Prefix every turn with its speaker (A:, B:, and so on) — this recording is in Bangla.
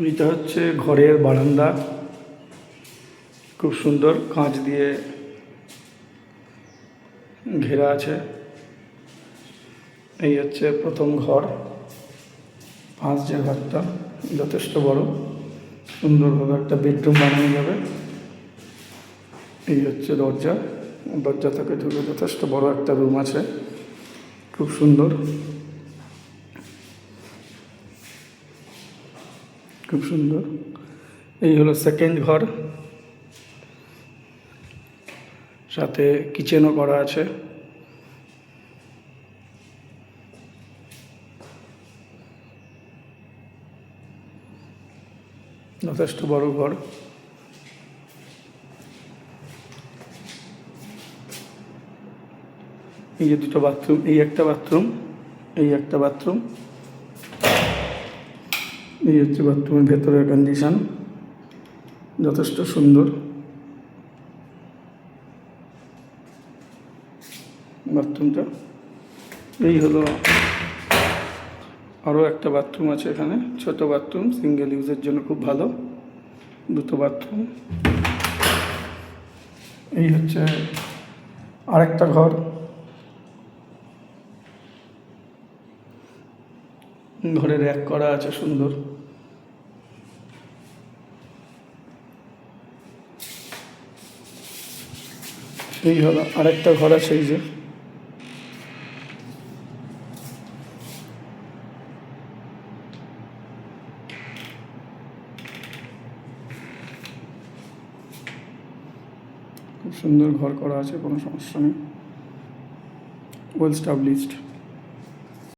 A: এটা হচ্ছে ঘরের বারান্দা, খুব সুন্দর কাঁচ দিয়ে ঘেরা আছে। এই হচ্ছে প্রথম ঘর, পাঁচ যে ঘরটা যথেষ্ট বড়, সুন্দরভাবে একটা বেডরুম বানানো যাবে। এই হচ্ছে দরজা, দরজা থেকে ঢুকে যথেষ্ট বড় একটা রুম আছে, খুব সুন্দর, খুব সুন্দর। এই হলো সেকেন্ড ঘর, সাথে কিচেনও করা আছে। যথেষ্ট বড় ঘর। এই যে দুটো বাথরুম, এই একটা বাথরুম, এই একটা বাথরুম। এই হচ্ছে বাথরুমের ভেতরের কন্ডিশন, যথেষ্ট সুন্দর। বাথরুমটা এই হলো। আরও একটা বাথরুম আছে এখানে, ছোট বাথরুম, সিঙ্গেল ইউজের জন্য খুব ভালো। দুটো বাথরুম। এই হচ্ছে আরেকটা ঘর, ঘরে র্যাক করা আছে সুন্দর। এই হলো আরেকটা ঘর আছে, এই যে খুব সুন্দর ঘর করা আছে, কোনো সমস্যা নেই, ওয়েল স্টাবলিশড।